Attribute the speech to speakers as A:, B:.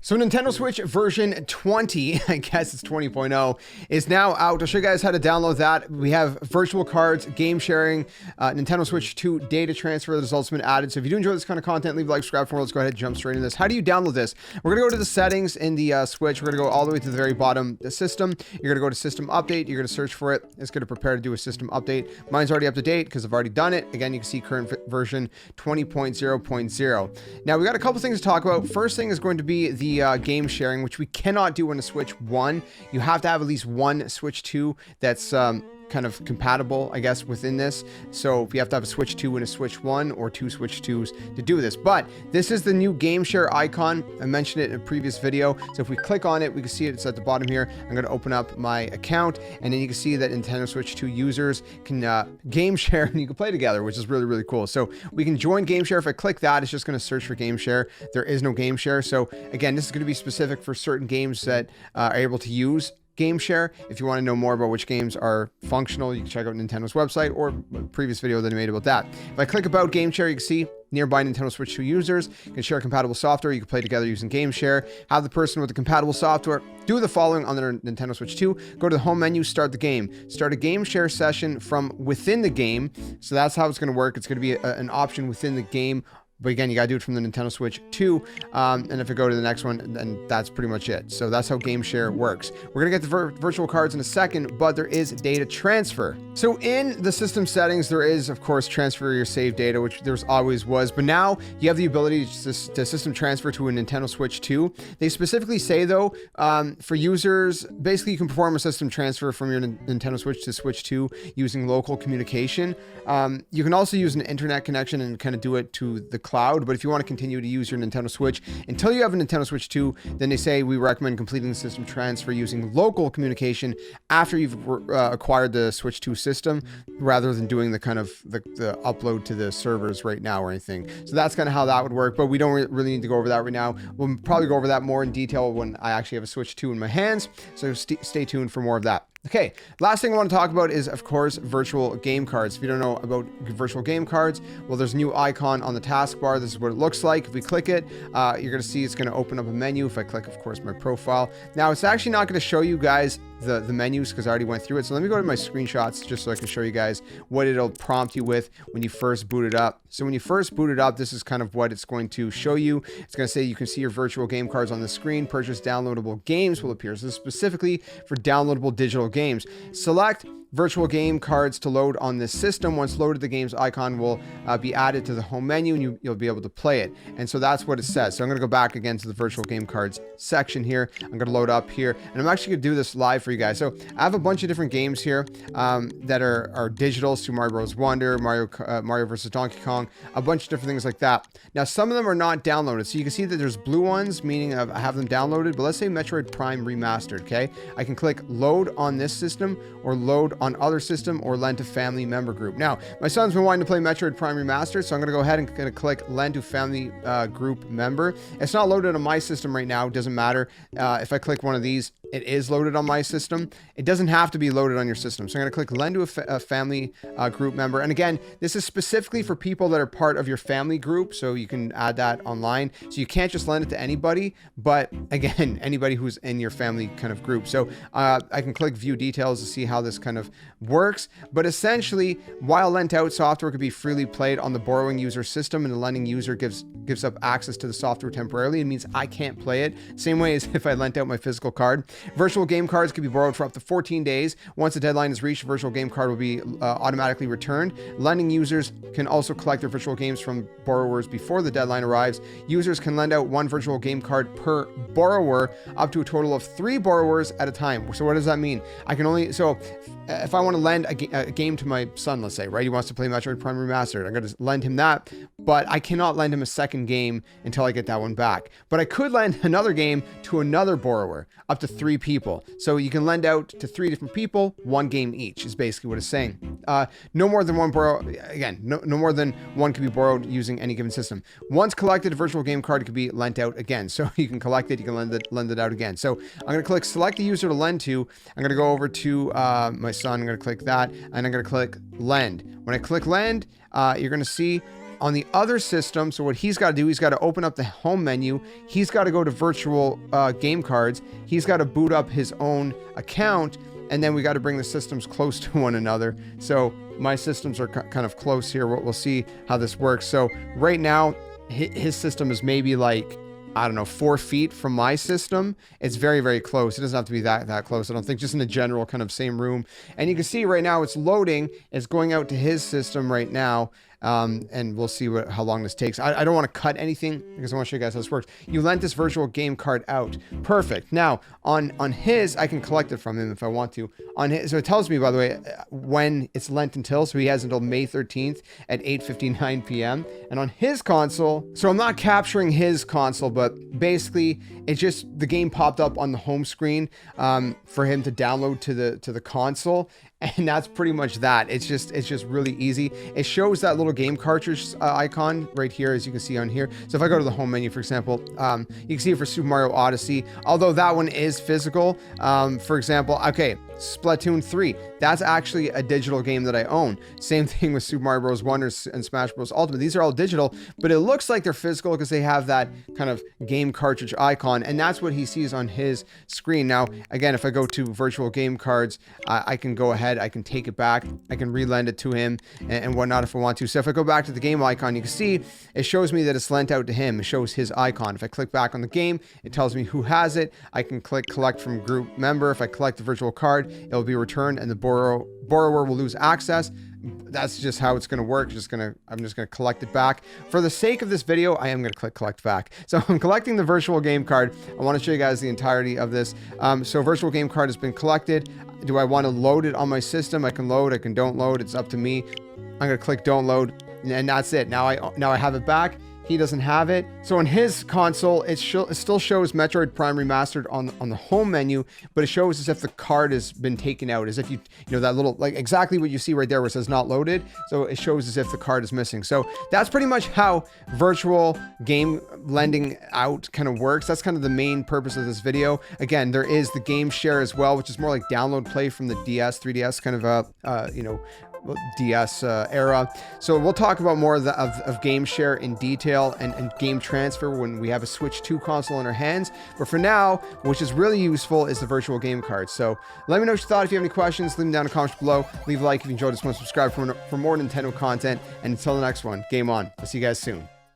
A: So Nintendo Switch version 20, I guess it's 20.0, is now out. I'll show you guys how to download that. We have virtual cards, game sharing, Nintendo Switch 2 data transfer that's also been added. So if you do enjoy this kind of content, leave a like, subscribe for more. Let's go ahead and jump straight into this. How do you download this? We're going to go to the settings in the Switch. We're going to go all the way to the very bottom, the system. You're going to go to system update. You're going to search for it. It's going to prepare to do a system update. Mine's already up to date because I've already done it. Again, you can see current version 20.0.0. Now we got a couple things to talk about. First thing is going to be the game sharing, which we cannot do on a Switch 1. You have to have at least one Switch 2 that's kind of compatible, I guess, within this. So if you have to have a Switch 2 and a Switch 1 or two Switch 2s to do this. But this is the new GameShare icon. I mentioned it in a previous video. So if we click on it, we can see it's at the bottom here. I'm going to open up my account, and then you can see that Nintendo Switch 2 users can game share and you can play together, which is really, really cool. So we can join GameShare. If I click that, it's just going to search for GameShare. There is no GameShare. So again, this is going to be specific for certain games that are able to use GameShare. If you want to know more about which games are functional, you can check out Nintendo's website or a previous video that I made about that. If I click about GameShare, you can see nearby Nintendo Switch 2 users can share compatible software. You can play together using GameShare. Have the person with the compatible software do the following on their Nintendo Switch 2. Go to the home menu, start the game. Start a GameShare session from within the game. So that's how it's going to work. It's going to be an option within the game. But again, you got to do it from the Nintendo Switch 2. And if I go to the next one, then that's pretty much it. So that's how GameShare works. We're going to get the virtual cards in a second, but there is data transfer. So in the system settings, there is, of course, transfer your save data, which there's always was. But now you have the ability to system transfer to a Nintendo Switch 2. They specifically say, though, for users, basically you can perform a system transfer from your Nintendo Switch to Switch 2 using local communication. You can also use an internet connection and kind of do it to the cloud, but if you want to continue to use your Nintendo Switch until you have a Nintendo Switch 2, then they say we recommend completing the system transfer using local communication after you've acquired the Switch 2 system, rather than doing the kind of the upload to the servers right now or anything. So that's kind of how that would work, but we don't really need to go over that right now. We'll probably go over that more in detail when I actually have a Switch 2 in my hands, so stay tuned for more of that. Okay, last thing I want to talk about is, of course, virtual game cards. If you don't know about virtual game cards, well, there's a new icon on the taskbar. This is what it looks like. If we click it, you're going to see it's going to open up a menu. If I click, of course, my profile. Now, it's actually not going to show you guys the menus because I already went through it. So let me go to my screenshots just so I can show you guys what it'll prompt you with when you first boot it up. So when you first boot it up, this is kind of what it's going to show you. It's going to say you can see your virtual game cards on the screen. Purchase downloadable games will appear. So this is specifically for downloadable digital games. Select virtual game cards to load on this system. Once loaded, the game's icon will be added to the home menu and you'll be able to play it. And so that's what it says. So I'm going to go back again to the virtual game cards section here. I'm going to load up here, and I'm actually going to do this live for you guys. So I have a bunch of different games here that are digital. Super Mario Bros. Wonder, Mario vs. Donkey Kong, a bunch of different things like that. Now, some of them are not downloaded. So you can see that there's blue ones, meaning I have them downloaded, but let's say Metroid Prime Remastered, okay? I can click load on this system or load on other system or lend to family member group. Now, my son's been wanting to play Metroid Prime Remastered, so I'm going to go ahead and click lend to family group member. It's not loaded on my system right now. It doesn't matter. If I click one of these, it is loaded on my system. It doesn't have to be loaded on your system. So I'm going to click lend to a family group member. And again, this is specifically for people that are part of your family group. So you can add that online. So you can't just lend it to anybody, but again, anybody who's in your family kind of group. So I can click view details to see how this kind of works. But essentially, while lent out, software could be freely played on the borrowing user system, and the lending user gives up access to the software temporarily. It means I can't play it. Same way as if I lent out my physical card. Virtual game cards can be borrowed for up to 14 days. Once the deadline is reached, a virtual game card will be automatically returned. Lending users can also collect their virtual games from borrowers before the deadline arrives. Users can lend out one virtual game card per borrower, up to a total of 3 borrowers at a time. So what does that mean? I can only, so if I want to lend a game to my son, let's say, right? He wants to play Metroid Prime Remastered. I'm going to lend him that, but I cannot lend him a second game until I get that one back. But I could lend another game to another borrower, up to 3 people. So you can lend out to 3 different people, 1 game each is basically what it's saying. No more than one borrow. Again, no more than one can be borrowed using any given system. Once collected, a virtual game card can be lent out again. So you can collect it, you can lend it out again. So I'm going to click select the user to lend to. I'm going to go over to my son. I'm going to click that, and I'm going to click lend. When I click lend, you're going to see on the other system, so what he's got to do, he's got to open up the home menu. He's got to go to virtual game cards. He's got to boot up his own account, and then we got to bring the systems close to one another. So my systems are kind of close here. We'll see how this works. So right now, his system is maybe like, I don't know, 4 feet from my system. It's very, very close. It doesn't have to be that close, I don't think, just in a general kind of same room. And you can see right now it's loading. It's going out to his system right now. And we'll see how long this takes. I don't want to cut anything because I want to show you guys how this works. You lent this virtual game card out. Perfect. Now on his, I can collect it from him if I want to. On his, so it tells me, by the way, when it's lent until. So he has until May 13th at 8:59 p.m. And on his console, so I'm not capturing his console, but basically it's just the game popped up on the home screen for him to download to the console. And that's pretty much that. It's just really easy. It shows that little game cartridge icon right here, as you can see on here. So if I go to the home menu, for example, you can see it for Super Mario Odyssey, although that one is physical. For example, okay, Splatoon 3, that's actually a digital game that I own. Same thing with Super Mario Bros. 1 and Smash Bros. Ultimate. These are all digital, but it looks like they're physical because they have that kind of game cartridge icon, and that's what he sees on his screen. Now, again, if I go to virtual game cards, I can go ahead, I can take it back, I can relend it to him and whatnot if I want to. So if I go back to the game icon, you can see it shows me that it's lent out to him. It shows his icon. If I click back on the game, it tells me who has it. I can click collect from group member. If I collect the virtual card, it will be returned and the borrower will lose access. That's just how it's going to work. I'm just going to collect it back. For the sake of this video, I am going to click collect back. So I'm collecting the virtual game card. I want to show you guys the entirety of this. So virtual game card has been collected. Do I want to load it on my system? I can load, I can don't load. It's up to me. I'm going to click don't load, and that's it. Now I have it back. He doesn't have it. So on his console, it still shows Metroid Prime Remastered on the home menu, but it shows as if the card has been taken out, as if you know that little, like exactly what you see right there where it says not loaded. So it shows as if the card is missing. So that's pretty much how virtual game lending out kind of works. That's kind of the main purpose of this video. Again, there is the GameShare as well, which is more like download play from the DS, 3DS kind of DS era. So we'll talk about more of GameShare in detail and game transfer when we have a Switch 2 console in our hands. But for now, which is really useful, is the virtual game card. So let me know what you thought. If you have any questions, leave them down in the comments below. Leave a like if you enjoyed this one. Subscribe for more Nintendo content. And until the next one, game on. I'll see you guys soon.